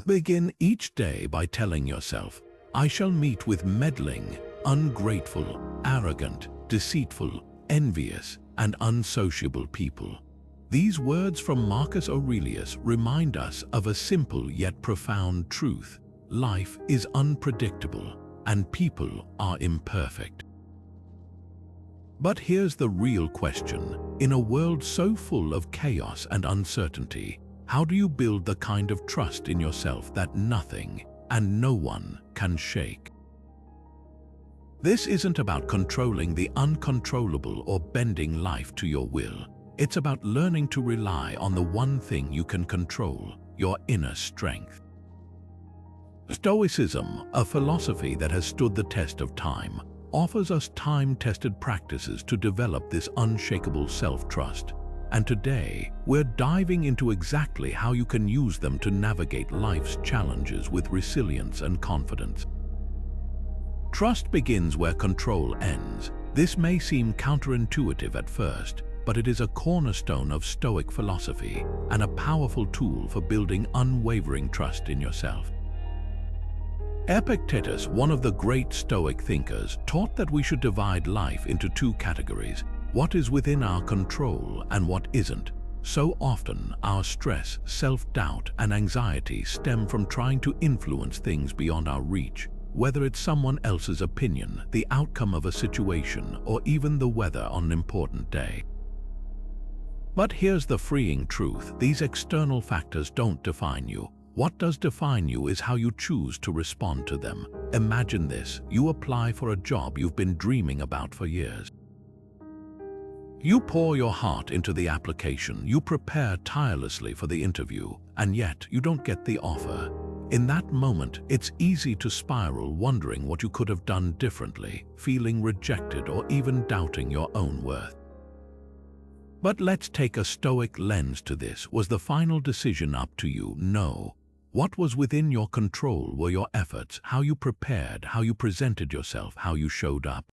Begin each day by telling yourself, I shall meet with meddling, ungrateful, arrogant, deceitful, envious, and unsociable people. These words from Marcus Aurelius remind us of a simple yet profound truth. Life is unpredictable, and people are imperfect. But here's the real question. In a world so full of chaos and uncertainty, how do you build the kind of trust in yourself that nothing and no one can shake? This isn't about controlling the uncontrollable or bending life to your will. It's about learning to rely on the one thing you can control, your inner strength. Stoicism, a philosophy that has stood the test of time, offers us time-tested practices to develop this unshakable self-trust. And today, we're diving into exactly how you can use them to navigate life's challenges with resilience and confidence. Trust begins where control ends. This may seem counterintuitive at first, but it is a cornerstone of Stoic philosophy and a powerful tool for building unwavering trust in yourself. Epictetus, one of the great Stoic thinkers, taught that we should divide life into two categories: what is within our control and what isn't. So often, our stress, self-doubt, and anxiety stem from trying to influence things beyond our reach, whether it's someone else's opinion, the outcome of a situation, or even the weather on an important day. But here's the freeing truth: these external factors don't define you. What does define you is how you choose to respond to them. Imagine this: you apply for a job you've been dreaming about for years. You pour your heart into the application, you prepare tirelessly for the interview, and yet you don't get the offer. In that moment, it's easy to spiral, wondering what you could have done differently, feeling rejected or even doubting your own worth. But let's take a Stoic lens to this. Was the final decision up to you? No. What was within your control were your efforts, how you prepared, how you presented yourself, how you showed up.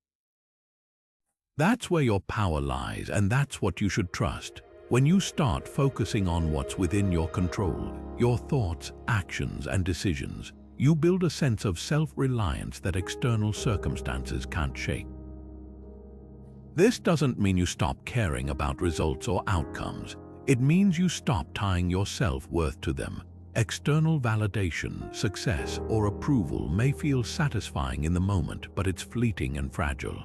That's where your power lies, and that's what you should trust. When you start focusing on what's within your control, your thoughts, actions, and decisions, you build a sense of self-reliance that external circumstances can't shake. This doesn't mean you stop caring about results or outcomes. It means you stop tying your self-worth to them. External validation, success, or approval may feel satisfying in the moment, but it's fleeting and fragile.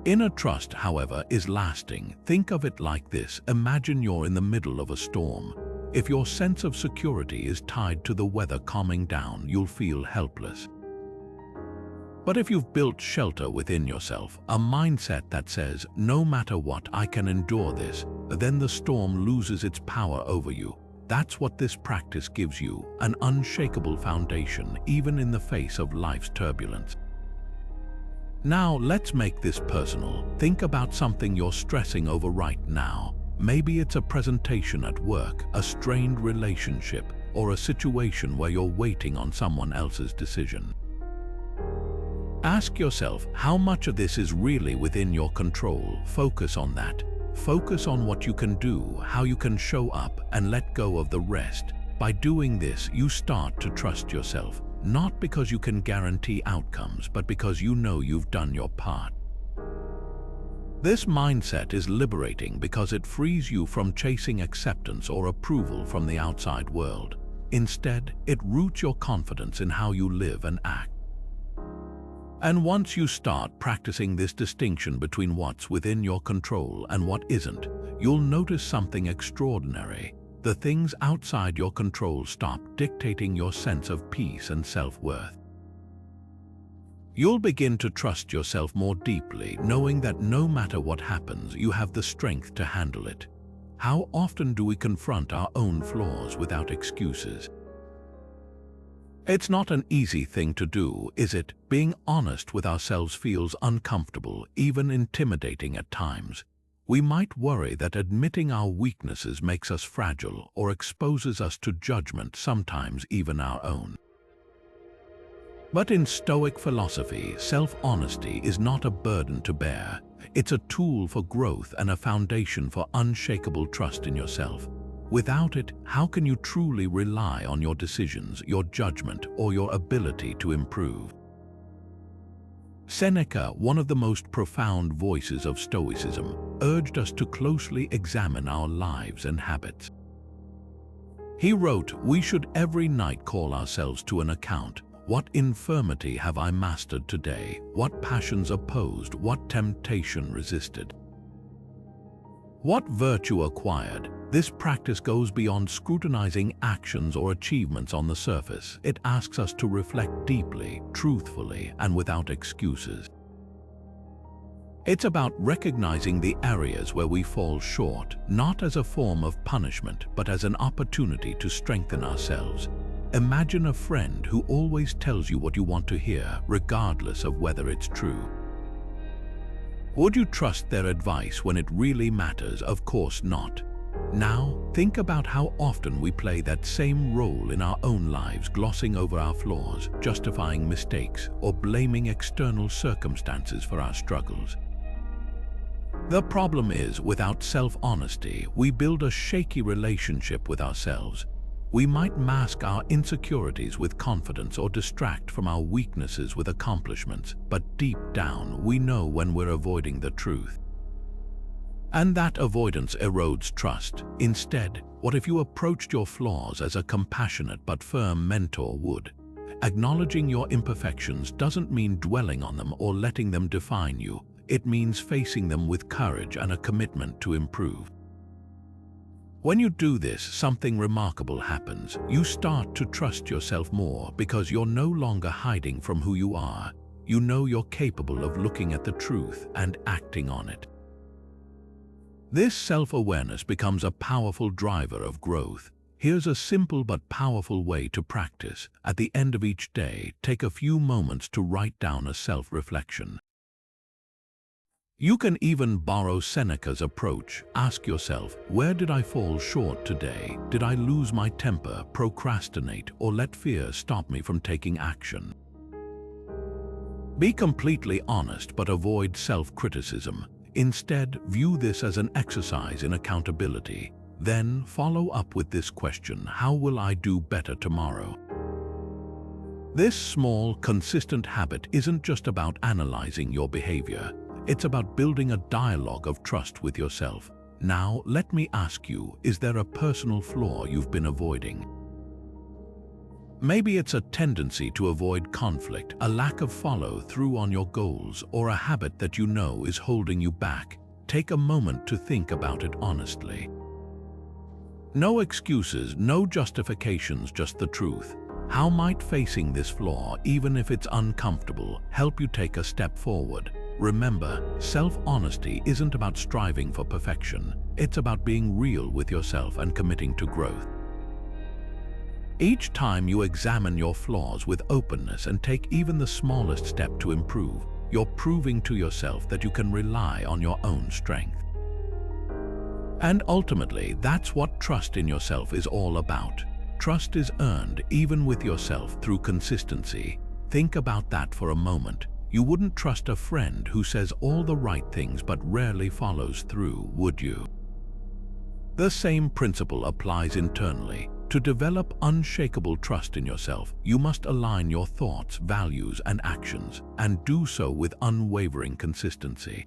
Inner trust, however, is lasting. Think of it like this: imagine you're in the middle of a storm. If your sense of security is tied to the weather calming down, you'll feel helpless. But if you've built shelter within yourself, a mindset that says, no matter what, I can endure this, then the storm loses its power over you. That's what this practice gives you: an unshakable foundation, even in the face of life's turbulence. Now, let's make this personal. Think about something you're stressing over right now. Maybe it's a presentation at work, a strained relationship, or a situation where you're waiting on someone else's decision. Ask yourself, how much of this is really within your control? Focus on that. Focus on what you can do, how you can show up, and let go of the rest. By doing this, you start to trust yourself, not because you can guarantee outcomes, but because you know you've done your part. This mindset is liberating because it frees you from chasing acceptance or approval from the outside world. Instead, it roots your confidence in how you live and act. And once you start practicing this distinction between what's within your control and what isn't, you'll notice something extraordinary. The things outside your control stop dictating your sense of peace and self-worth. You'll begin to trust yourself more deeply, knowing that no matter what happens, you have the strength to handle it. How often do we confront our own flaws without excuses? It's not an easy thing to do, is it? Being honest with ourselves feels uncomfortable, even intimidating at times. We might worry that admitting our weaknesses makes us fragile or exposes us to judgment, sometimes even our own. But in Stoic philosophy, self-honesty is not a burden to bear. It's a tool for growth and a foundation for unshakable trust in yourself. Without it, how can you truly rely on your decisions, your judgment, or your ability to improve? Seneca, one of the most profound voices of Stoicism, urged us to closely examine our lives and habits. He wrote, "We should every night call ourselves to an account. What infirmity have I mastered today? What passions opposed? What temptation resisted? What virtue acquired?" This practice goes beyond scrutinizing actions or achievements on the surface. It asks us to reflect deeply, truthfully, and without excuses. It's about recognizing the areas where we fall short, not as a form of punishment, but as an opportunity to strengthen ourselves. Imagine a friend who always tells you what you want to hear, regardless of whether it's true. Would you trust their advice when it really matters? Of course not. Now, think about how often we play that same role in our own lives, glossing over our flaws, justifying mistakes, or blaming external circumstances for our struggles. The problem is, without self-honesty, we build a shaky relationship with ourselves. We might mask our insecurities with confidence or distract from our weaknesses with accomplishments, but deep down, we know when we're avoiding the truth. And that avoidance erodes trust. Instead, what if you approached your flaws as a compassionate but firm mentor would? Acknowledging your imperfections doesn't mean dwelling on them or letting them define you. It means facing them with courage and a commitment to improve. When you do this, something remarkable happens. You start to trust yourself more because you're no longer hiding from who you are. You know you're capable of looking at the truth and acting on it. This self-awareness becomes a powerful driver of growth. Here's a simple but powerful way to practice. At the end of each day, take a few moments to write down a self-reflection. You can even borrow Seneca's approach. Ask yourself, where did I fall short today? Did I lose my temper, procrastinate, or let fear stop me from taking action? Be completely honest, but avoid self-criticism. Instead, view this as an exercise in accountability. Then follow up with this question: how will I do better tomorrow? This small, consistent habit isn't just about analyzing your behavior. It's about building a dialogue of trust with yourself. Now, let me ask you, is there a personal flaw you've been avoiding? Maybe it's a tendency to avoid conflict, a lack of follow-through on your goals, or a habit that you know is holding you back. Take a moment to think about it honestly. No excuses, no justifications, just the truth. How might facing this flaw, even if it's uncomfortable, help you take a step forward? Remember, self-honesty isn't about striving for perfection. It's about being real with yourself and committing to growth. Each time you examine your flaws with openness and take even the smallest step to improve, you're proving to yourself that you can rely on your own strength. And ultimately, that's what trust in yourself is all about. Trust is earned, even with yourself, through consistency. Think about that for a moment. You wouldn't trust a friend who says all the right things but rarely follows through, would you? The same principle applies internally. To develop unshakable trust in yourself, you must align your thoughts, values, and actions, and do so with unwavering consistency.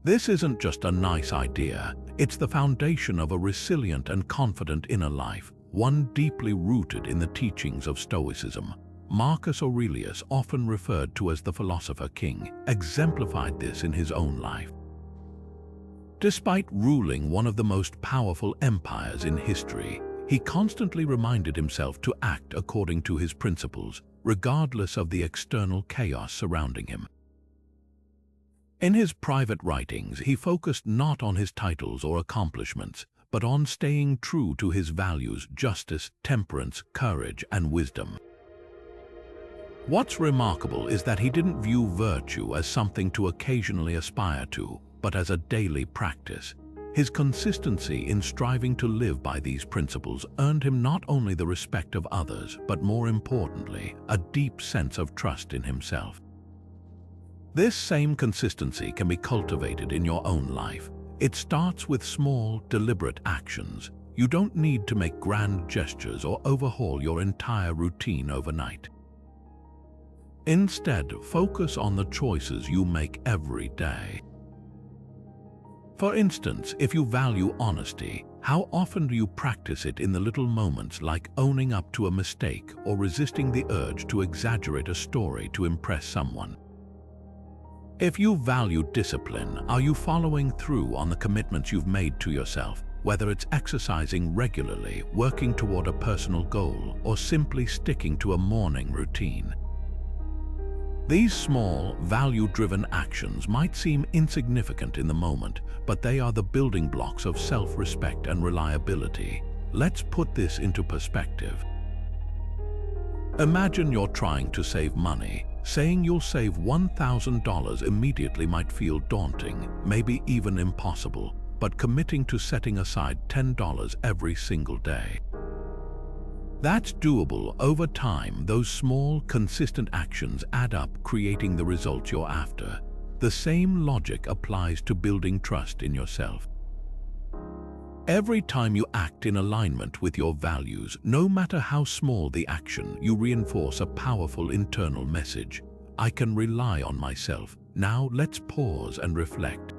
This isn't just a nice idea, it's the foundation of a resilient and confident inner life, one deeply rooted in the teachings of Stoicism. Marcus Aurelius, often referred to as the philosopher king, exemplified this in his own life. Despite ruling one of the most powerful empires in history, he constantly reminded himself to act according to his principles, regardless of the external chaos surrounding him. In his private writings, he focused not on his titles or accomplishments, but on staying true to his values: justice, temperance, courage, and wisdom. What's remarkable is that he didn't view virtue as something to occasionally aspire to, but as a daily practice. His consistency in striving to live by these principles earned him not only the respect of others, but more importantly, a deep sense of trust in himself. This same consistency can be cultivated in your own life. It starts with small, deliberate actions. You don't need to make grand gestures or overhaul your entire routine overnight. Instead, focus on the choices you make every day. For instance, if you value honesty, how often do you practice it in the little moments, like owning up to a mistake or resisting the urge to exaggerate a story to impress someone? If you value discipline, are you following through on the commitments you've made to yourself, whether it's exercising regularly, working toward a personal goal, or simply sticking to a morning routine? These small, value-driven actions might seem insignificant in the moment, but they are the building blocks of self-respect and reliability. Let's put this into perspective. Imagine you're trying to save money. Saying you'll save $1,000 immediately might feel daunting, maybe even impossible, but committing to setting aside $10 every single day. That's doable. Over time. Those small, consistent actions add up, creating the results you're after. The same logic applies to building trust in yourself. Every time you act in alignment with your values, no matter how small the action, you reinforce a powerful internal message. I can rely on myself. Now let's pause and reflect.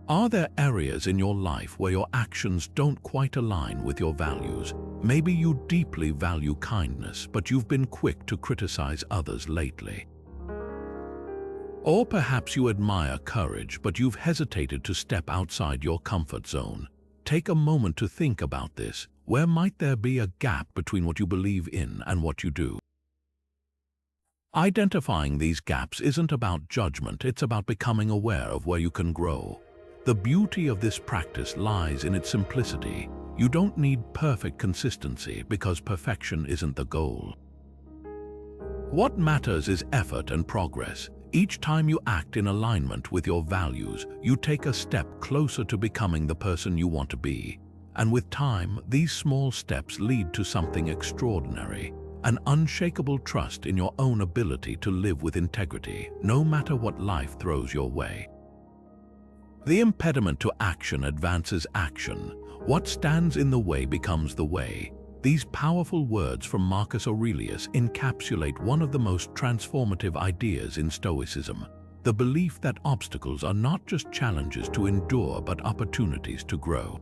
Are there areas in your life where your actions don't quite align with your values? Maybe you deeply value kindness, but you've been quick to criticize others lately. Or perhaps you admire courage, but you've hesitated to step outside your comfort zone. Take a moment to think about this. Where might there be a gap between what you believe in and what you do? Identifying these gaps isn't about judgment, it's about becoming aware of where you can grow. The beauty of this practice lies in its simplicity. You don't need perfect consistency because perfection isn't the goal. What matters is effort and progress. Each time you act in alignment with your values, you take a step closer to becoming the person you want to be. And with time, these small steps lead to something extraordinary, an unshakable trust in your own ability to live with integrity, no matter what life throws your way. The impediment to action advances action. What stands in the way becomes the way. These powerful words from Marcus Aurelius encapsulate one of the most transformative ideas in Stoicism, the belief that obstacles are not just challenges to endure but opportunities to grow.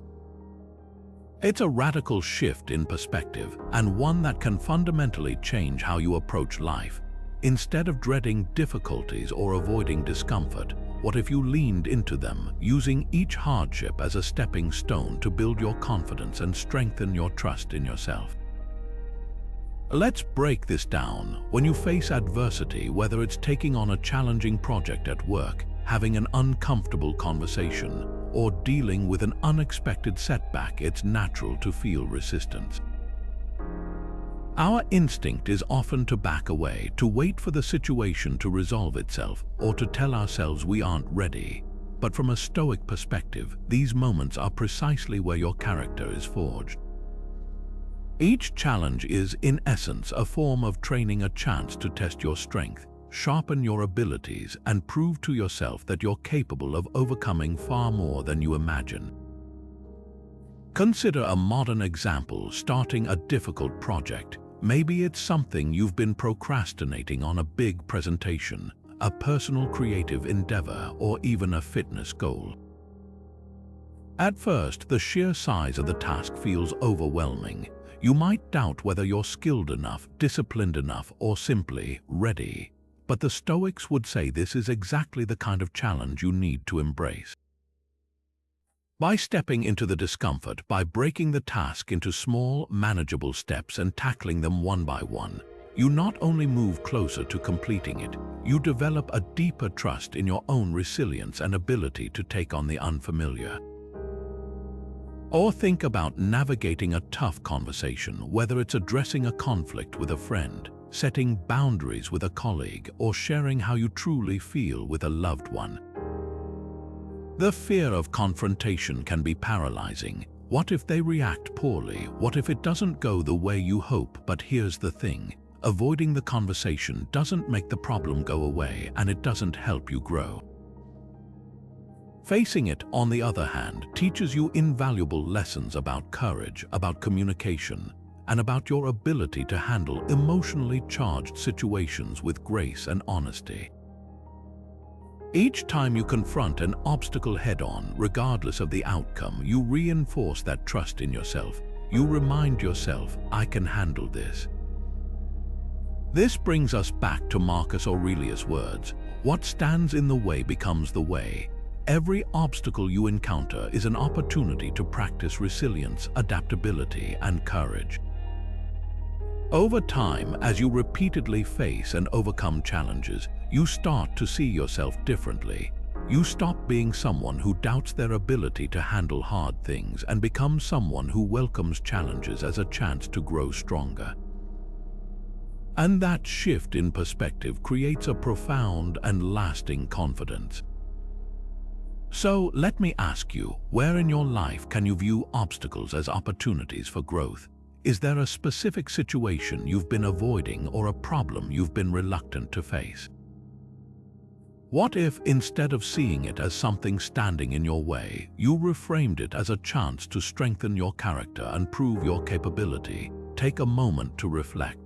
It's a radical shift in perspective, and one that can fundamentally change how you approach life. Instead of dreading difficulties or avoiding discomfort, what if you leaned into them, using each hardship as a stepping stone to build your confidence and strengthen your trust in yourself? Let's break this down. When you face adversity, whether it's taking on a challenging project at work, having an uncomfortable conversation, or dealing with an unexpected setback, it's natural to feel resistance. Our instinct is often to back away, to wait for the situation to resolve itself, or to tell ourselves we aren't ready. But from a Stoic perspective, these moments are precisely where your character is forged. Each challenge is, in essence, a form of training, a chance to test your strength, sharpen your abilities, and prove to yourself that you're capable of overcoming far more than you imagine. Consider a modern example: starting a difficult project. Maybe it's something you've been procrastinating on, a big presentation, a personal creative endeavor, or even a fitness goal. At first, the sheer size of the task feels overwhelming. You might doubt whether you're skilled enough, disciplined enough, or simply ready. But the Stoics would say this is exactly the kind of challenge you need to embrace. By stepping into the discomfort, by breaking the task into small, manageable steps and tackling them one by one, you not only move closer to completing it, you develop a deeper trust in your own resilience and ability to take on the unfamiliar. Or think about navigating a tough conversation, whether it's addressing a conflict with a friend, setting boundaries with a colleague, or sharing how you truly feel with a loved one. The fear of confrontation can be paralyzing. What if they react poorly? What if it doesn't go the way you hope? But here's the thing: avoiding the conversation doesn't make the problem go away, and it doesn't help you grow. Facing it, on the other hand, teaches you invaluable lessons about courage, about communication, and about your ability to handle emotionally charged situations with grace and honesty. Each time you confront an obstacle head-on, regardless of the outcome, you reinforce that trust in yourself. You remind yourself, I can handle this. This brings us back to Marcus Aurelius' words, what stands in the way becomes the way. Every obstacle you encounter is an opportunity to practice resilience, adaptability, and courage. Over time, as you repeatedly face and overcome challenges, you start to see yourself differently. You stop being someone who doubts their ability to handle hard things and become someone who welcomes challenges as a chance to grow stronger. And that shift in perspective creates a profound and lasting confidence. So let me ask you, where in your life can you view obstacles as opportunities for growth? Is there a specific situation you've been avoiding or a problem you've been reluctant to face? What if, instead of seeing it as something standing in your way, you reframed it as a chance to strengthen your character and prove your capability? Take a moment to reflect.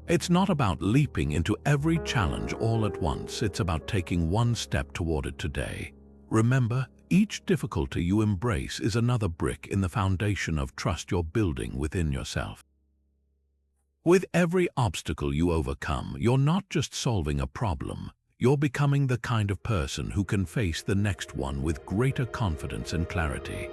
It's not about leaping into every challenge all at once, it's about taking one step toward it today. Remember, each difficulty you embrace is another brick in the foundation of trust you're building within yourself. With every obstacle you overcome, you're not just solving a problem, you're becoming the kind of person who can face the next one with greater confidence and clarity.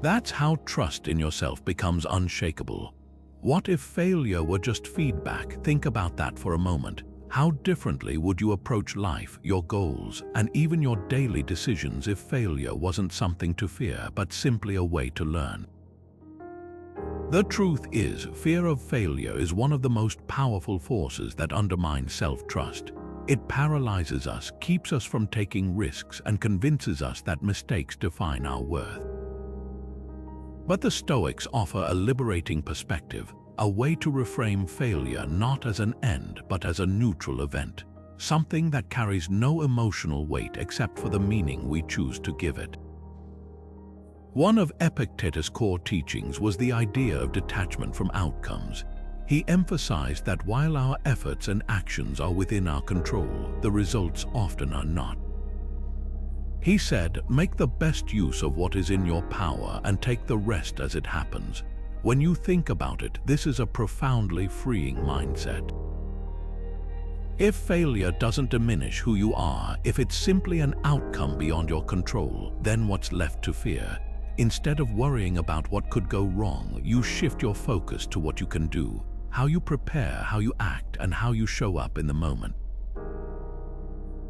That's how trust in yourself becomes unshakable. What if failure were just feedback? Think about that for a moment. How differently would you approach life, your goals, and even your daily decisions if failure wasn't something to fear, but simply a way to learn? The truth is, fear of failure is one of the most powerful forces that undermine self-trust. It paralyzes us, keeps us from taking risks, and convinces us that mistakes define our worth. But the Stoics offer a liberating perspective, a way to reframe failure not as an end but as a neutral event, something that carries no emotional weight except for the meaning we choose to give it. One of Epictetus' core teachings was the idea of detachment from outcomes. He emphasized that while our efforts and actions are within our control, the results often are not. He said, make the best use of what is in your power and take the rest as it happens. When you think about it, this is a profoundly freeing mindset. If failure doesn't diminish who you are, if it's simply an outcome beyond your control, then what's left to fear? Instead of worrying about what could go wrong, you shift your focus to what you can do, how you prepare, how you act, and how you show up in the moment.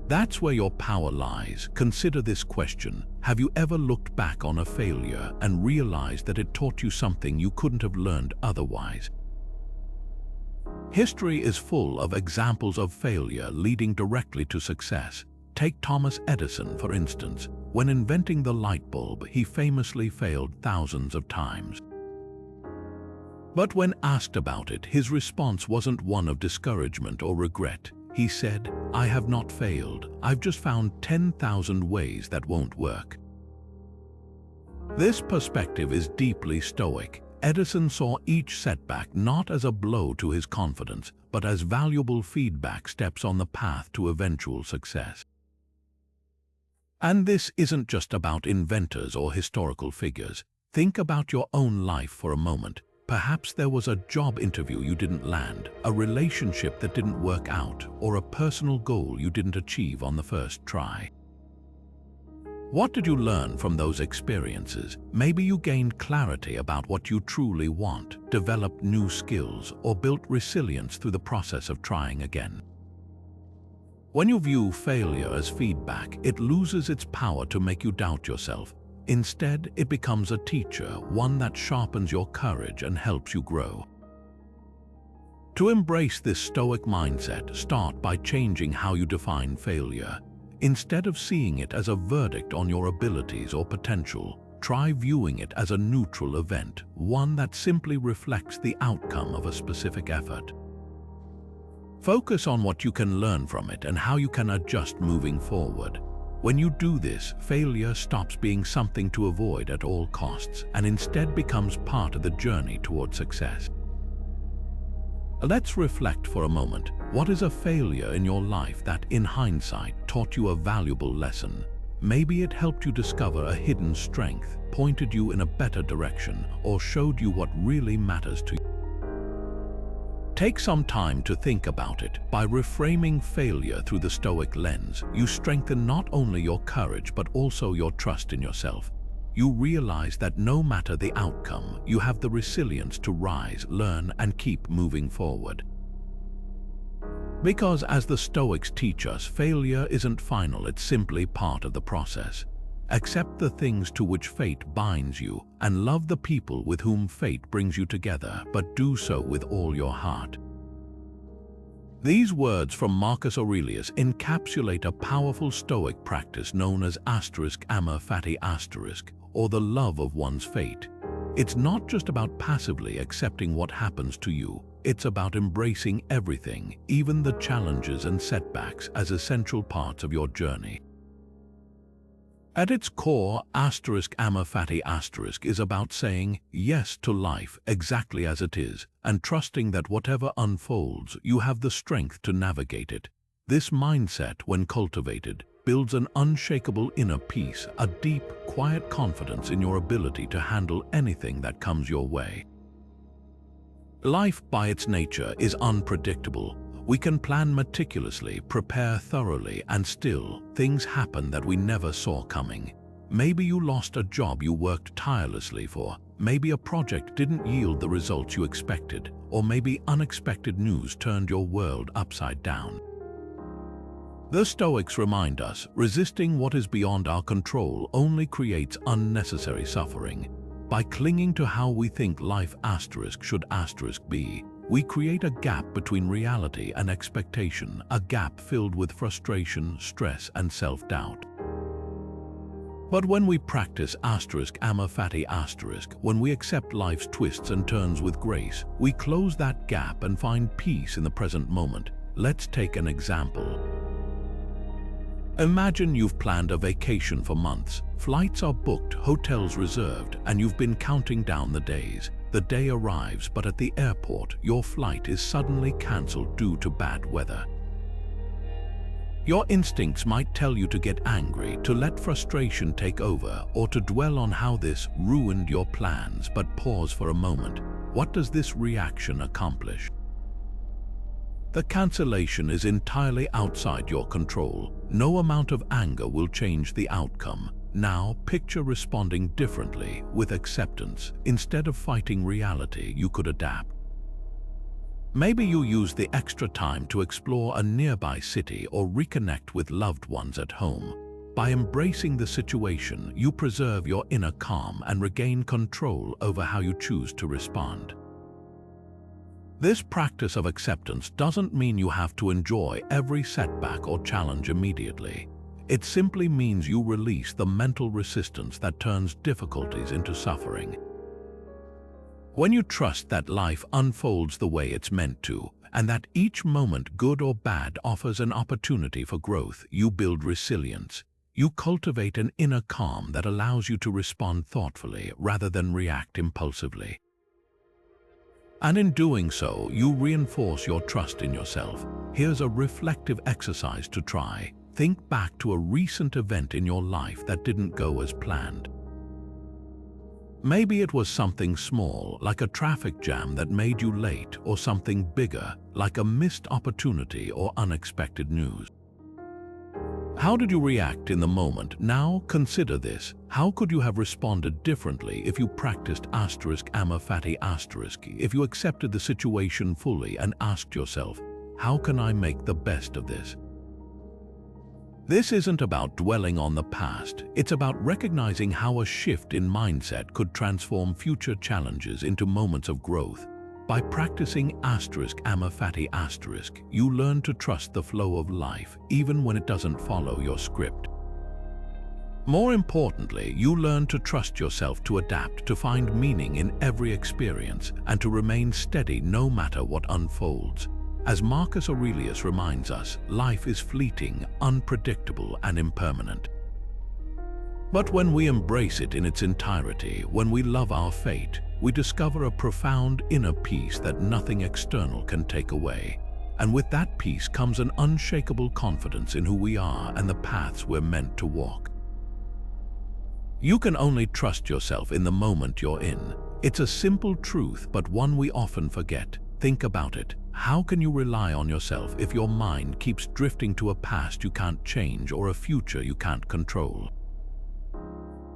That's where your power lies. Consider this question. Have you ever looked back on a failure and realized that it taught you something you couldn't have learned otherwise? History is full of examples of failure leading directly to success. Take Thomas Edison, for instance. When inventing the light bulb, he famously failed thousands of times. But when asked about it, his response wasn't one of discouragement or regret. He said, I have not failed. I've just found 10,000 ways that won't work. This perspective is deeply Stoic. Edison saw each setback not as a blow to his confidence, but as valuable feedback steps on the path to eventual success. And this isn't just about inventors or historical figures. Think about your own life for a moment. Perhaps there was a job interview you didn't land, a relationship that didn't work out, or a personal goal you didn't achieve on the first try. What did you learn from those experiences? Maybe you gained clarity about what you truly want, developed new skills, or built resilience through the process of trying again. When you view failure as feedback, it loses its power to make you doubt yourself. Instead, it becomes a teacher, one that sharpens your courage and helps you grow. To embrace this Stoic mindset, start by changing how you define failure. Instead of seeing it as a verdict on your abilities or potential, try viewing it as a neutral event, one that simply reflects the outcome of a specific effort. Focus on what you can learn from it and how you can adjust moving forward. When you do this, failure stops being something to avoid at all costs and instead becomes part of the journey toward success. Let's reflect for a moment. What is a failure in your life that, in hindsight, taught you a valuable lesson? Maybe it helped you discover a hidden strength, pointed you in a better direction, or showed you what really matters to you. Take some time to think about it. By reframing failure through the Stoic lens, you strengthen not only your courage but also your trust in yourself. You realize that no matter the outcome, you have the resilience to rise, learn, and keep moving forward. Because as the Stoics teach us, failure isn't final, it's simply part of the process. Accept the things to which fate binds you, and love the people with whom fate brings you together, but do so with all your heart. These words from Marcus Aurelius encapsulate a powerful Stoic practice known as Amor, Fati, or the love of one's fate. It's not just about passively accepting what happens to you, it's about embracing everything, even the challenges and setbacks, as essential parts of your journey. At its core, Amor, Fati is about saying yes to life exactly as it is, and trusting that whatever unfolds, you have the strength to navigate it. This mindset, when cultivated, builds an unshakable inner peace, a deep, quiet confidence in your ability to handle anything that comes your way. Life, by its nature, is unpredictable. We can plan meticulously, prepare thoroughly, and still, things happen that we never saw coming. Maybe you lost a job you worked tirelessly for, maybe a project didn't yield the results you expected, or maybe unexpected news turned your world upside down. The Stoics remind us, resisting what is beyond our control only creates unnecessary suffering. By clinging to how we think life should be, we create a gap between reality and expectation, a gap filled with frustration, stress, and self-doubt. But when we practice Amor, Fati, when we accept life's twists and turns with grace, we close that gap and find peace in the present moment. Let's take an example. Imagine you've planned a vacation for months. Flights are booked, hotels reserved, and you've been counting down the days. The day arrives, but at the airport, your flight is suddenly cancelled due to bad weather. Your instincts might tell you to get angry, to let frustration take over, or to dwell on how this ruined your plans, but pause for a moment. What does this reaction accomplish? The cancellation is entirely outside your control. No amount of anger will change the outcome. Now, picture responding differently, with acceptance. Instead of fighting reality, you could adapt. Maybe you use the extra time to explore a nearby city or reconnect with loved ones at home. By embracing the situation, you preserve your inner calm and regain control over how you choose to respond. This practice of acceptance doesn't mean you have to enjoy every setback or challenge immediately. It simply means you release the mental resistance that turns difficulties into suffering. When you trust that life unfolds the way it's meant to, and that each moment, good or bad, offers an opportunity for growth, you build resilience. You cultivate an inner calm that allows you to respond thoughtfully rather than react impulsively. And in doing so, you reinforce your trust in yourself. Here's a reflective exercise to try. Think back to a recent event in your life that didn't go as planned. Maybe it was something small, like a traffic jam that made you late, or something bigger, like a missed opportunity or unexpected news. How did you react in the moment? Now consider this. How could you have responded differently if you practiced Amor, Fati, if you accepted the situation fully and asked yourself, how can I make the best of this? This isn't about dwelling on the past. It's about recognizing how a shift in mindset could transform future challenges into moments of growth. By practicing Amor, Fati, you learn to trust the flow of life, even when it doesn't follow your script. More importantly, you learn to trust yourself to adapt, to find meaning in every experience, and to remain steady no matter what unfolds. As Marcus Aurelius reminds us, life is fleeting, unpredictable, and impermanent. But when we embrace it in its entirety, when we love our fate, we discover a profound inner peace that nothing external can take away. And with that peace comes an unshakable confidence in who we are and the paths we're meant to walk. You can only trust yourself in the moment you're in. It's a simple truth, but one we often forget. Think about it. How can you rely on yourself if your mind keeps drifting to a past you can't change or a future you can't control?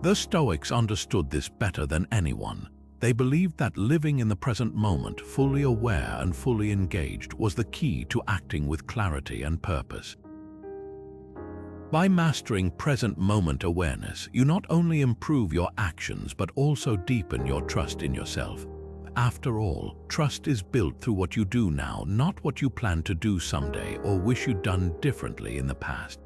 The Stoics understood this better than anyone. They believed that living in the present moment, fully aware and fully engaged, was the key to acting with clarity and purpose. By mastering present moment awareness, you not only improve your actions but also deepen your trust in yourself. After all, trust is built through what you do now, not what you plan to do someday or wish you'd done differently in the past.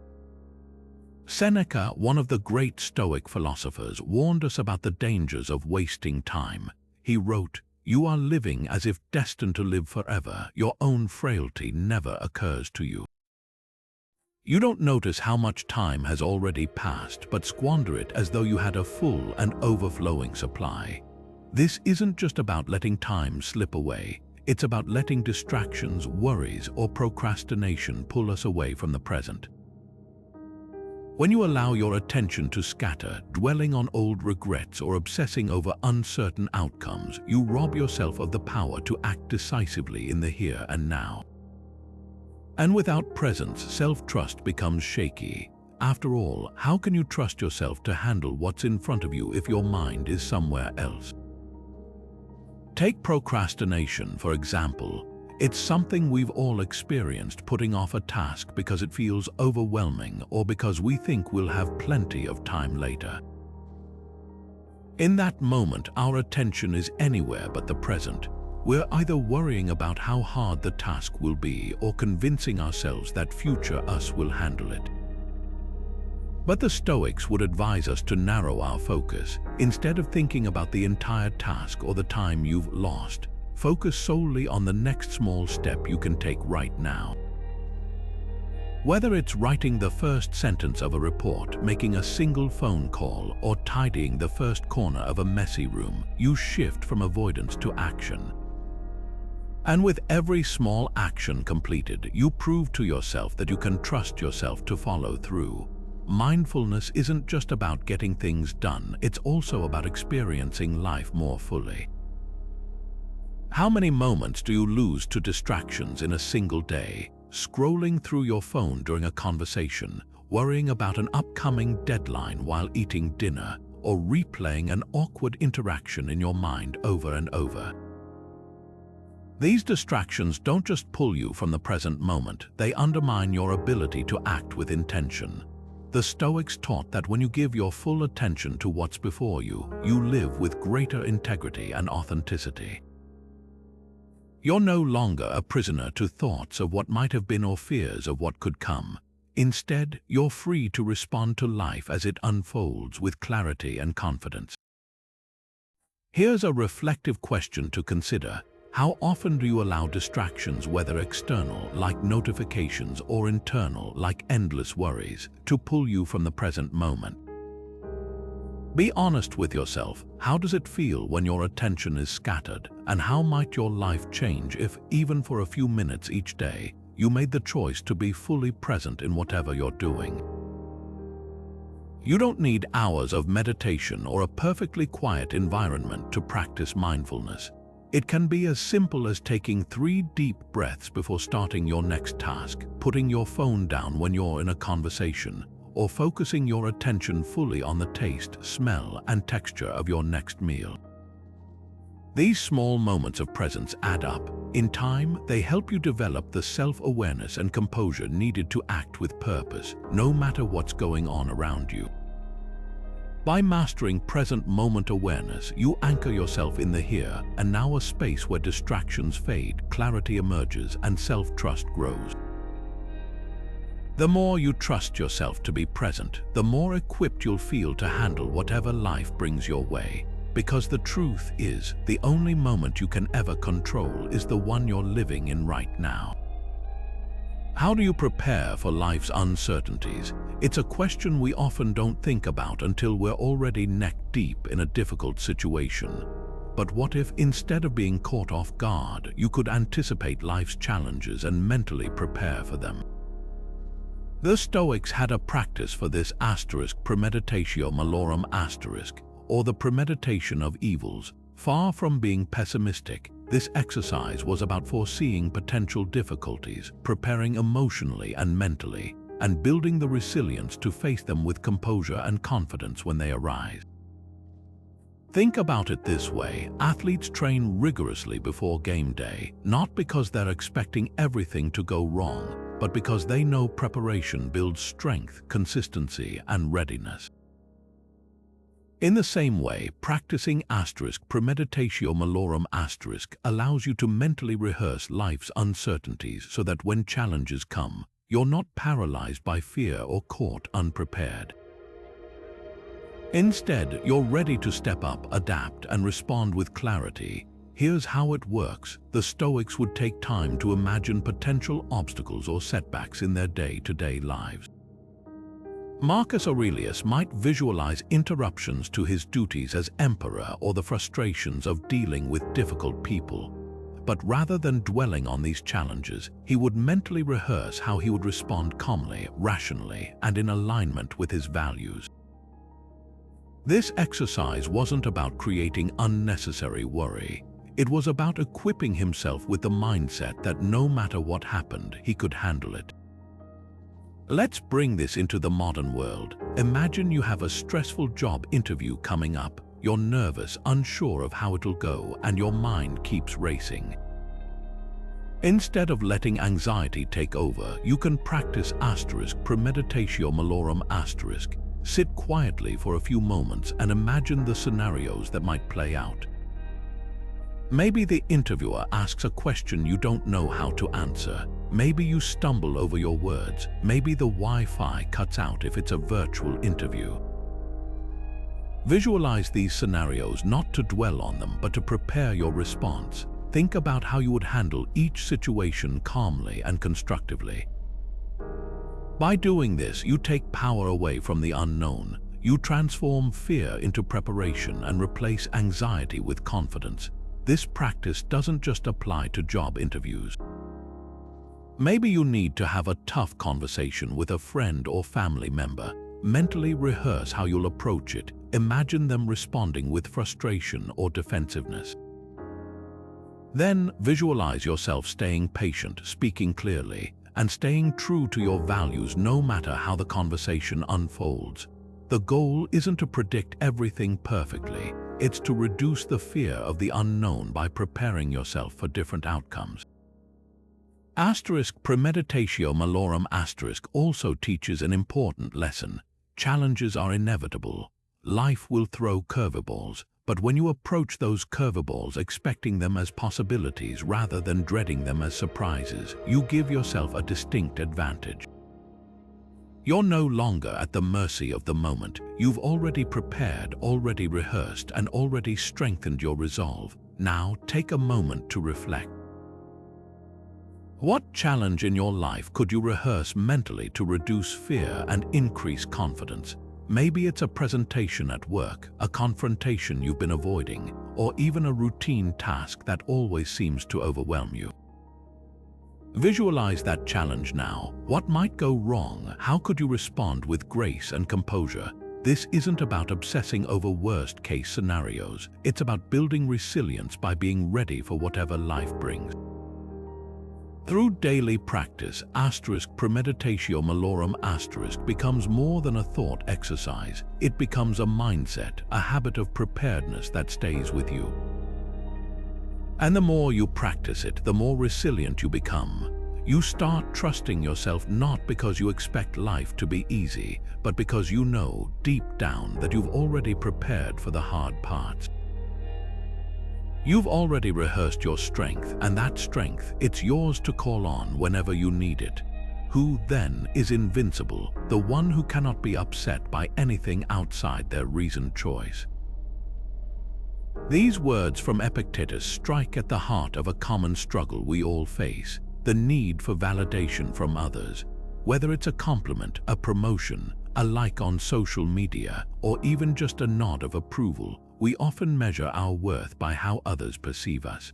Seneca, one of the great Stoic philosophers, warned us about the dangers of wasting time. He wrote, "You are living as if destined to live forever. Your own frailty never occurs to you. You don't notice how much time has already passed, but squander it as though you had a full and overflowing supply." This isn't just about letting time slip away. It's about letting distractions, worries, or procrastination pull us away from the present. When you allow your attention to scatter, dwelling on old regrets or obsessing over uncertain outcomes, you rob yourself of the power to act decisively in the here and now. And without presence, self-trust becomes shaky. After all, how can you trust yourself to handle what's in front of you if your mind is somewhere else? Take procrastination, for example. It's something we've all experienced, putting off a task because it feels overwhelming or because we think we'll have plenty of time later. In that moment, our attention is anywhere but the present. We're either worrying about how hard the task will be or convincing ourselves that future us will handle it. But the Stoics would advise us to narrow our focus. Instead of thinking about the entire task or the time you've lost, focus solely on the next small step you can take right now. Whether it's writing the first sentence of a report, making a single phone call, or tidying the first corner of a messy room, you shift from avoidance to action. And with every small action completed, you prove to yourself that you can trust yourself to follow through. Mindfulness isn't just about getting things done, it's also about experiencing life more fully. How many moments do you lose to distractions in a single day? Scrolling through your phone during a conversation, worrying about an upcoming deadline while eating dinner, or replaying an awkward interaction in your mind over and over. These distractions don't just pull you from the present moment, they undermine your ability to act with intention. The Stoics taught that when you give your full attention to what's before you, you live with greater integrity and authenticity. You're no longer a prisoner to thoughts of what might have been or fears of what could come. Instead, you're free to respond to life as it unfolds with clarity and confidence. Here's a reflective question to consider. How often do you allow distractions, whether external, like notifications, or internal, like endless worries, to pull you from the present moment? Be honest with yourself. How does it feel when your attention is scattered? And how might your life change if, even for a few minutes each day, you made the choice to be fully present in whatever you're doing? You don't need hours of meditation or a perfectly quiet environment to practice mindfulness. It can be as simple as taking 3 deep breaths before starting your next task, putting your phone down when you're in a conversation, or focusing your attention fully on the taste, smell, and texture of your next meal. These small moments of presence add up. In time, they help you develop the self-awareness and composure needed to act with purpose, no matter what's going on around you. By mastering present moment awareness, you anchor yourself in the here and now, a space where distractions fade, clarity emerges, and self-trust grows. The more you trust yourself to be present, the more equipped you'll feel to handle whatever life brings your way. Because the truth is, the only moment you can ever control is the one you're living in right now. How do you prepare for life's uncertainties? It's a question we often don't think about until we're already neck-deep in a difficult situation. But what if, instead of being caught off guard, you could anticipate life's challenges and mentally prepare for them? The Stoics had a practice for this: Premeditatio Malorum or the premeditation of evils. Far from being pessimistic, this exercise was about foreseeing potential difficulties, preparing emotionally and mentally, and building the resilience to face them with composure and confidence when they arise. Think about it this way: athletes train rigorously before game day, not because they're expecting everything to go wrong, but because they know preparation builds strength, consistency, and readiness. In the same way, practicing Premeditatio Malorum allows you to mentally rehearse life's uncertainties so that when challenges come, you're not paralyzed by fear or caught unprepared. Instead, you're ready to step up, adapt, and respond with clarity. Here's how it works. The Stoics would take time to imagine potential obstacles or setbacks in their day-to-day lives. Marcus Aurelius might visualize interruptions to his duties as emperor or the frustrations of dealing with difficult people. But rather than dwelling on these challenges, he would mentally rehearse how he would respond calmly, rationally, and in alignment with his values. This exercise wasn't about creating unnecessary worry. It was about equipping himself with the mindset that no matter what happened, he could handle it. Let's bring this into the modern world. Imagine you have a stressful job interview coming up. You're nervous, unsure of how it'll go, and your mind keeps racing. Instead of letting anxiety take over, you can practice Premeditatio Malorum *. Sit quietly for a few moments and imagine the scenarios that might play out. Maybe the interviewer asks a question you don't know how to answer. Maybe you stumble over your words. Maybe the Wi-Fi cuts out if it's a virtual interview. Visualize these scenarios not to dwell on them, but to prepare your response. Think about how you would handle each situation calmly and constructively. By doing this, you take power away from the unknown. You transform fear into preparation and replace anxiety with confidence. This practice doesn't just apply to job interviews. Maybe you need to have a tough conversation with a friend or family member. Mentally rehearse how you'll approach it. Imagine them responding with frustration or defensiveness. Then visualize yourself staying patient, speaking clearly, and staying true to your values no matter how the conversation unfolds. The goal isn't to predict everything perfectly. It's to reduce the fear of the unknown by preparing yourself for different outcomes. Premeditatio Malorum also teaches an important lesson. Challenges are inevitable. Life will throw curveballs, but when you approach those curveballs expecting them as possibilities rather than dreading them as surprises, you give yourself a distinct advantage. You're no longer at the mercy of the moment. You've already prepared, already rehearsed, and already strengthened your resolve. Now take a moment to reflect. What challenge in your life could you rehearse mentally to reduce fear and increase confidence? Maybe it's a presentation at work, a confrontation you've been avoiding, or even a routine task that always seems to overwhelm you. Visualize that challenge now. What might go wrong? How could you respond with grace and composure? This isn't about obsessing over worst-case scenarios. It's about building resilience by being ready for whatever life brings. Through daily practice, Premeditatio Malorum becomes more than a thought exercise. It becomes a mindset, a habit of preparedness that stays with you. And the more you practice it, the more resilient you become. You start trusting yourself not because you expect life to be easy, but because you know deep down that you've already prepared for the hard parts. You've already rehearsed your strength, and that strength, it's yours to call on whenever you need it. Who then is invincible? The one who cannot be upset by anything outside their reasoned choice. These words from Epictetus strike at the heart of a common struggle we all face. the need for validation from others. Whether it's a compliment, a promotion, a like on social media, or even just a nod of approval, we often measure our worth by how others perceive us.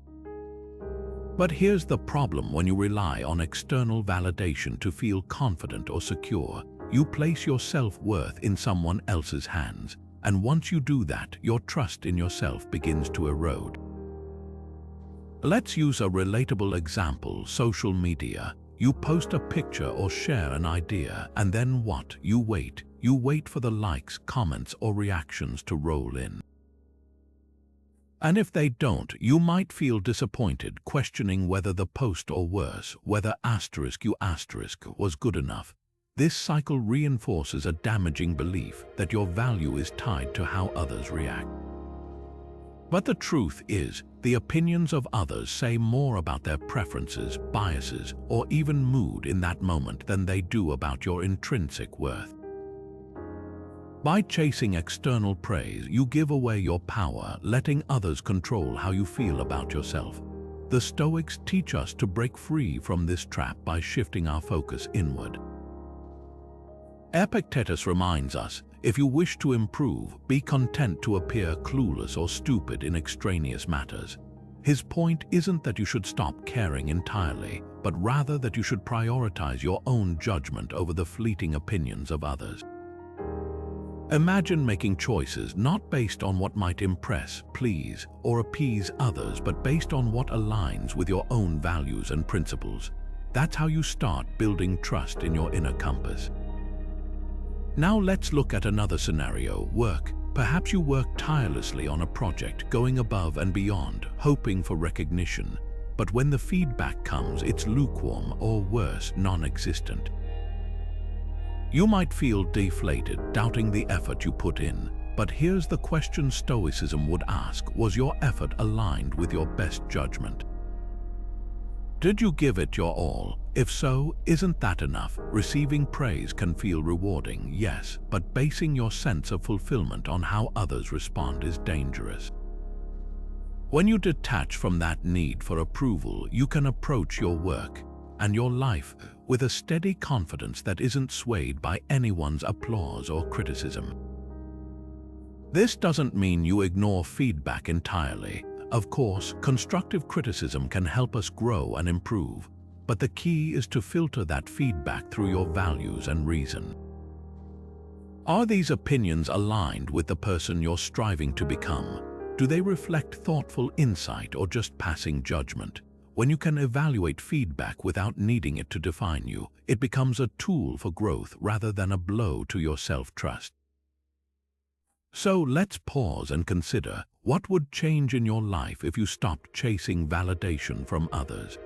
But here's the problem: when you rely on external validation to feel confident or secure, you place your self-worth in someone else's hands, and once you do that, your trust in yourself begins to erode. Let's use a relatable example: social media. You post a picture or share an idea, and then what? You wait. You wait for the likes, comments, or reactions to roll in. And if they don't, you might feel disappointed, questioning whether the post, or worse, whether **you** was good enough. This cycle reinforces a damaging belief that your value is tied to how others react. But the truth is, the opinions of others say more about their preferences, biases, or even mood in that moment than they do about your intrinsic worth. By chasing external praise, you give away your power, letting others control how you feel about yourself. The Stoics teach us to break free from this trap by shifting our focus inward. Epictetus reminds us, if you wish to improve, be content to appear clueless or stupid in extraneous matters. His point isn't that you should stop caring entirely, but rather that you should prioritize your own judgment over the fleeting opinions of others. Imagine making choices not based on what might impress, please, or appease others, but based on what aligns with your own values and principles. That's how you start building trust in your inner compass. Now let's look at another scenario: work. Perhaps you work tirelessly on a project, going above and beyond, hoping for recognition. But when the feedback comes, it's lukewarm, or worse, non-existent. You might feel deflated, doubting the effort you put in. But here's the question Stoicism would ask: was your effort aligned with your best judgment? Did you give it your all? If so, isn't that enough? Receiving praise can feel rewarding, yes, but basing your sense of fulfillment on how others respond is dangerous. When you detach from that need for approval, you can approach your work and your life with a steady confidence that isn't swayed by anyone's applause or criticism. This doesn't mean you ignore feedback entirely. Of course, constructive criticism can help us grow and improve, but the key is to filter that feedback through your values and reason. Are these opinions aligned with the person you're striving to become? Do they reflect thoughtful insight or just passing judgment? When you can evaluate feedback without needing it to define you, it becomes a tool for growth rather than a blow to your self-trust. So let's pause and consider, what would change in your life if you stopped chasing validation from others?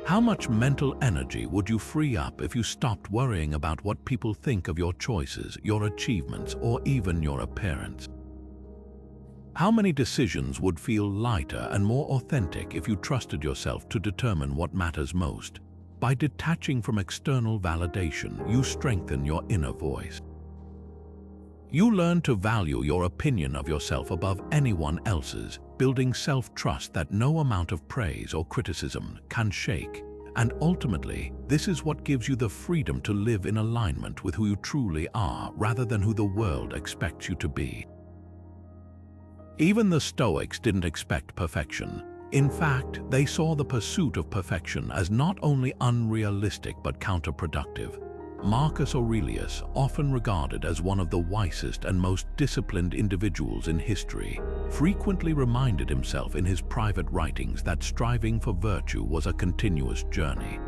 How much mental energy would you free up if you stopped worrying about what people think of your choices, your achievements, or even your appearance? How many decisions would feel lighter and more authentic if you trusted yourself to determine what matters most? By detaching from external validation, you strengthen your inner voice. You learn to value your opinion of yourself above anyone else's, building self-trust that no amount of praise or criticism can shake. And ultimately, this is what gives you the freedom to live in alignment with who you truly are, rather than who the world expects you to be. Even the Stoics didn't expect perfection. In fact, they saw the pursuit of perfection as not only unrealistic but counterproductive. Marcus Aurelius, often regarded as one of the wisest and most disciplined individuals in history, frequently reminded himself in his private writings that striving for virtue was a continuous journey.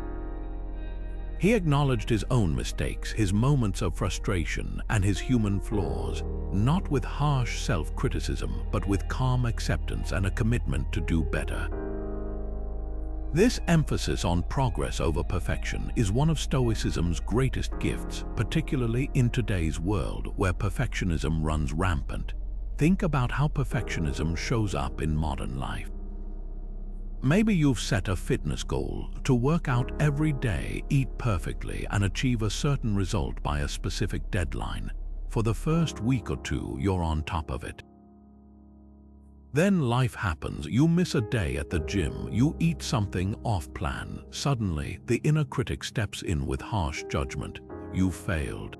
He acknowledged his own mistakes, his moments of frustration, and his human flaws, not with harsh self-criticism, but with calm acceptance and a commitment to do better. This emphasis on progress over perfection is one of Stoicism's greatest gifts, particularly in today's world where perfectionism runs rampant. Think about how perfectionism shows up in modern life. Maybe you've set a fitness goal to work out every day, eat perfectly, and achieve a certain result by a specific deadline. For the first week or two, you're on top of it. Then life happens, you miss a day at the gym, you eat something off plan. Suddenly, the inner critic steps in with harsh judgment. You failed.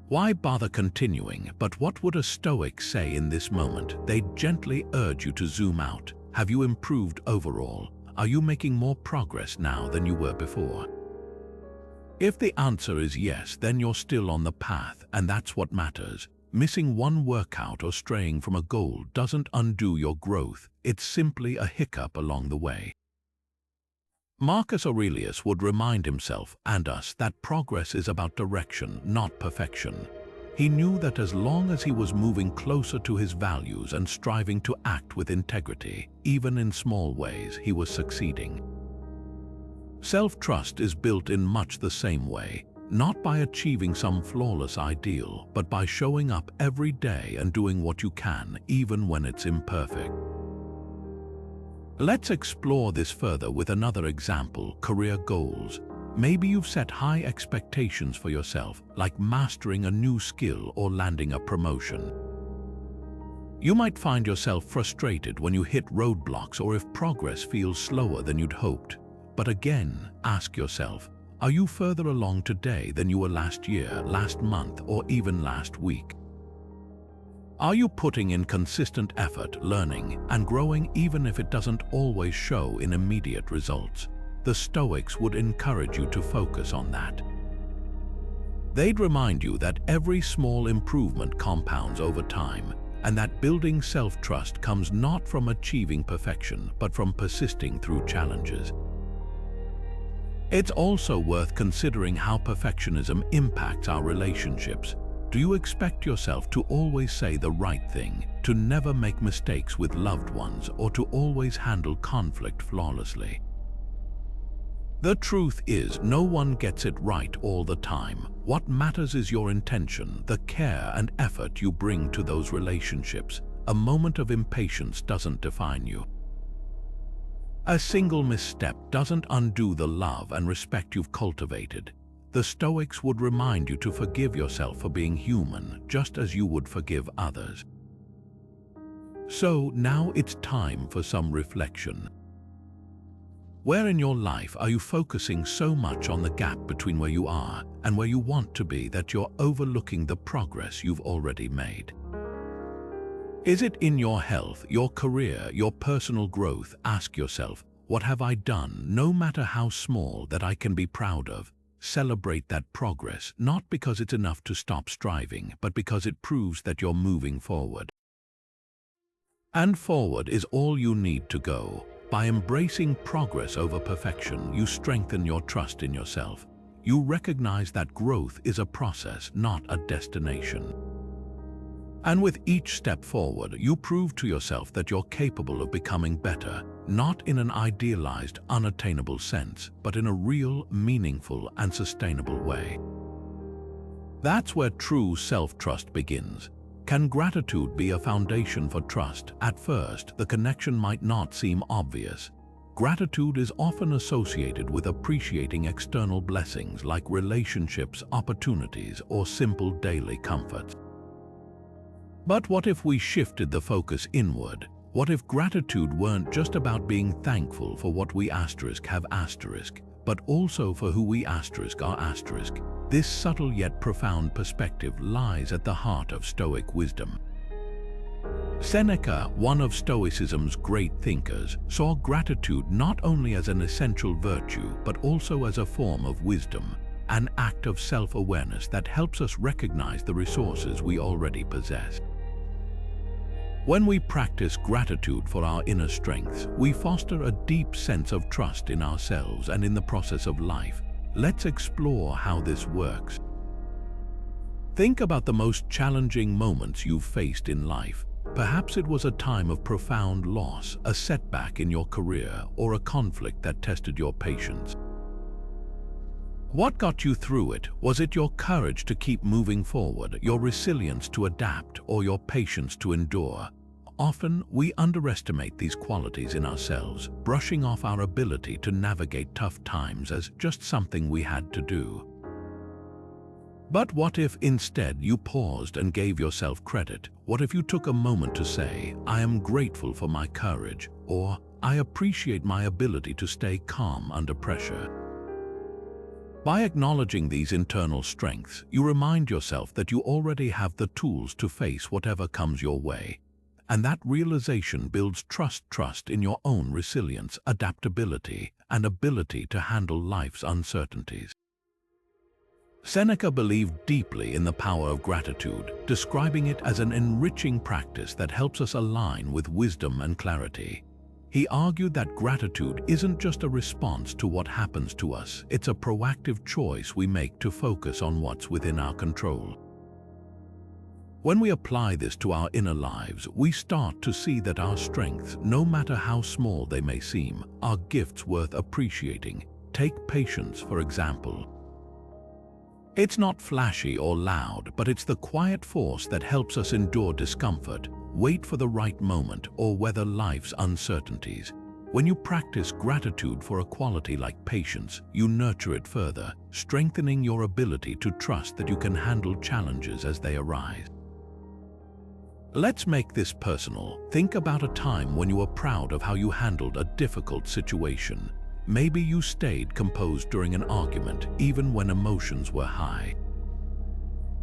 Why bother continuing? But what would a Stoic say in this moment? They'd gently urge you to zoom out. Have you improved overall? Are you making more progress now than you were before? If the answer is yes, then you're still on the path, and that's what matters. Missing one workout or straying from a goal doesn't undo your growth, it's simply a hiccup along the way. Marcus Aurelius would remind himself and us that progress is about direction, not perfection. He knew that as long as he was moving closer to his values and striving to act with integrity, even in small ways, he was succeeding. Self-trust is built in much the same way. Not by achieving some flawless ideal, but by showing up every day and doing what you can, even when it's imperfect. Let's explore this further with another example: career goals. Maybe you've set high expectations for yourself, like mastering a new skill or landing a promotion. You might find yourself frustrated when you hit roadblocks or if progress feels slower than you'd hoped. But again, ask yourself, are you further along today than you were last year, last month, or even last week? Are you putting in consistent effort, learning, and growing even if it doesn't always show in immediate results? The Stoics would encourage you to focus on that. They'd remind you that every small improvement compounds over time, and that building self-trust comes not from achieving perfection, but from persisting through challenges. It's also worth considering how perfectionism impacts our relationships. Do you expect yourself to always say the right thing, to never make mistakes with loved ones, or to always handle conflict flawlessly? The truth is, no one gets it right all the time. What matters is your intention, the care and effort you bring to those relationships. A moment of impatience doesn't define you. A single misstep doesn't undo the love and respect you've cultivated. The Stoics would remind you to forgive yourself for being human, just as you would forgive others. So now it's time for some reflection. Where in your life are you focusing so much on the gap between where you are and where you want to be that you're overlooking the progress you've already made? Is it in your health, your career, your personal growth? Ask yourself, what have I done, no matter how small, that I can be proud of? Celebrate that progress, not because it's enough to stop striving, but because it proves that you're moving forward. And forward is all you need to go. By embracing progress over perfection, you strengthen your trust in yourself. You recognize that growth is a process, not a destination. And with each step forward, you prove to yourself that you're capable of becoming better, not in an idealized, unattainable sense, but in a real, meaningful, and sustainable way. That's where true self-trust begins. Can gratitude be a foundation for trust? At first, the connection might not seem obvious. Gratitude is often associated with appreciating external blessings like relationships, opportunities, or simple daily comforts. But what if we shifted the focus inward? What if gratitude weren't just about being thankful for what we have but also for who we are ? This subtle yet profound perspective lies at the heart of Stoic wisdom. Seneca, one of Stoicism's great thinkers, saw gratitude not only as an essential virtue but also as a form of wisdom, an act of self-awareness that helps us recognize the resources we already possess. When we practice gratitude for our inner strengths, we foster a deep sense of trust in ourselves and in the process of life. Let's explore how this works. Think about the most challenging moments you've faced in life. Perhaps it was a time of profound loss, a setback in your career, or a conflict that tested your patience. What got you through it? Was it your courage to keep moving forward, your resilience to adapt, or your patience to endure? Often, we underestimate these qualities in ourselves, brushing off our ability to navigate tough times as just something we had to do. But what if instead you paused and gave yourself credit? What if you took a moment to say, I am grateful for my courage, or I appreciate my ability to stay calm under pressure? By acknowledging these internal strengths, you remind yourself that you already have the tools to face whatever comes your way. And that realization builds trust in your own resilience, adaptability, and ability to handle life's uncertainties. Seneca believed deeply in the power of gratitude, describing it as an enriching practice that helps us align with wisdom and clarity. He argued that gratitude isn't just a response to what happens to us, it's a proactive choice we make to focus on what's within our control. When we apply this to our inner lives, we start to see that our strengths, no matter how small they may seem, are gifts worth appreciating. Take patience, for example. It's not flashy or loud, but it's the quiet force that helps us endure discomfort, wait for the right moment, or weather life's uncertainties. When you practice gratitude for a quality like patience, you nurture it further, strengthening your ability to trust that you can handle challenges as they arise. Let's make this personal. Think about a time when you were proud of how you handled a difficult situation. Maybe you stayed composed during an argument, even when emotions were high.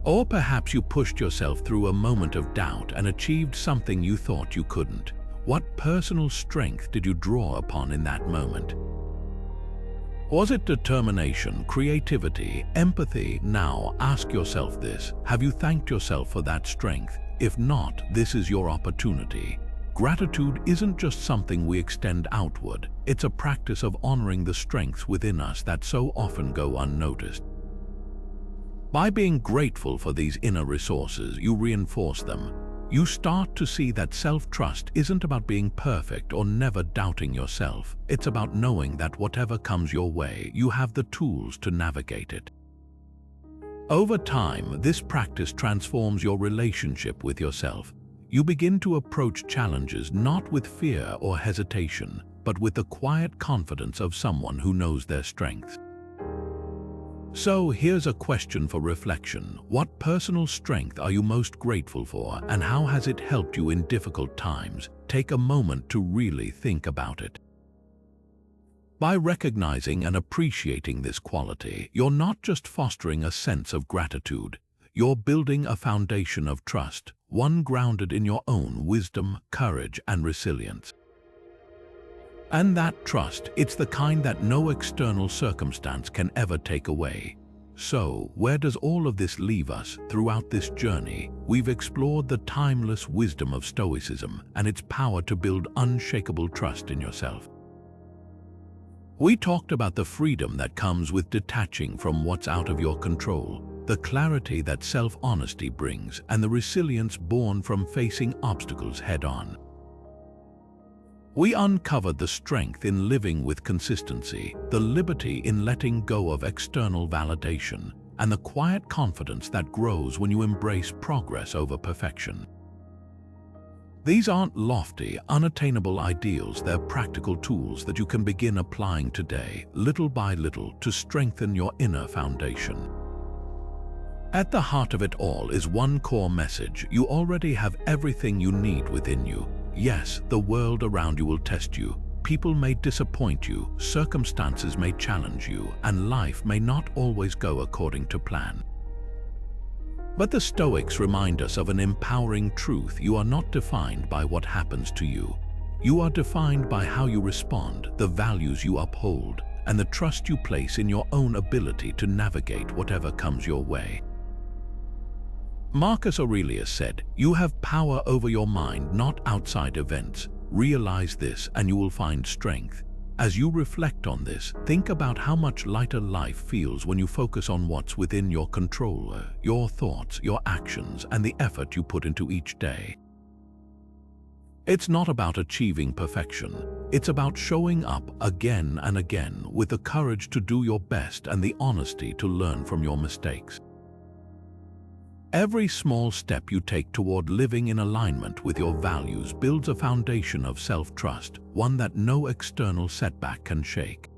Or perhaps you pushed yourself through a moment of doubt and achieved something you thought you couldn't. What personal strength did you draw upon in that moment? Was it determination, creativity, empathy? Now ask yourself this: have you thanked yourself for that strength? If not, this is your opportunity. Gratitude isn't just something we extend outward, it's a practice of honoring the strengths within us that so often go unnoticed. By being grateful for these inner resources, you reinforce them. You start to see that self-trust isn't about being perfect or never doubting yourself. It's about knowing that whatever comes your way, you have the tools to navigate it. Over time, this practice transforms your relationship with yourself. You begin to approach challenges not with fear or hesitation, but with the quiet confidence of someone who knows their strengths. So here's a question for reflection. What personal strength are you most grateful for, and how has it helped you in difficult times? Take a moment to really think about it. By recognizing and appreciating this quality, you're not just fostering a sense of gratitude, you're building a foundation of trust, one grounded in your own wisdom, courage, and resilience. And that trust, it's the kind that no external circumstance can ever take away. So, where does all of this leave us? Throughout this journey, we've explored the timeless wisdom of Stoicism and its power to build unshakable trust in yourself. We talked about the freedom that comes with detaching from what's out of your control, the clarity that self-honesty brings, and the resilience born from facing obstacles head-on. We uncovered the strength in living with consistency, the liberty in letting go of external validation, and the quiet confidence that grows when you embrace progress over perfection. These aren't lofty, unattainable ideals, they're practical tools that you can begin applying today, little by little, to strengthen your inner foundation. At the heart of it all is one core message: you already have everything you need within you. Yes, the world around you will test you, people may disappoint you, circumstances may challenge you, and life may not always go according to plan. But the Stoics remind us of an empowering truth: you are not defined by what happens to you. You are defined by how you respond, the values you uphold, and the trust you place in your own ability to navigate whatever comes your way. Marcus Aurelius said, "You have power over your mind, not outside events. Realize this and you will find strength." As you reflect on this, think about how much lighter life feels when you focus on what's within your control, your thoughts, your actions, and the effort you put into each day. It's not about achieving perfection. It's about showing up again and again with the courage to do your best and the honesty to learn from your mistakes. Every small step you take toward living in alignment with your values builds a foundation of self-trust, one that no external setback can shake.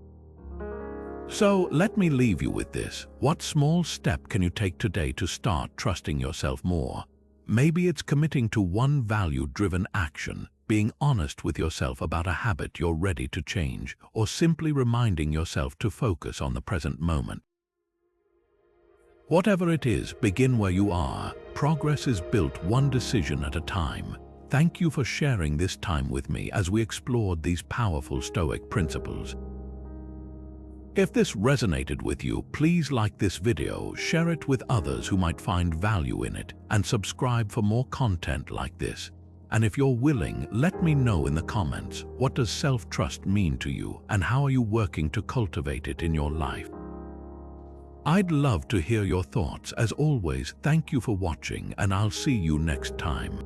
So let me leave you with this. What small step can you take today to start trusting yourself more? Maybe it's committing to one value-driven action, being honest with yourself about a habit you're ready to change, or simply reminding yourself to focus on the present moment. Whatever it is, begin where you are. Progress is built one decision at a time. Thank you for sharing this time with me as we explored these powerful Stoic principles. If this resonated with you, please like this video, share it with others who might find value in it, and subscribe for more content like this. And if you're willing, let me know in the comments, what does self-trust mean to you, and how are you working to cultivate it in your life? I'd love to hear your thoughts. As always, thank you for watching, and I'll see you next time.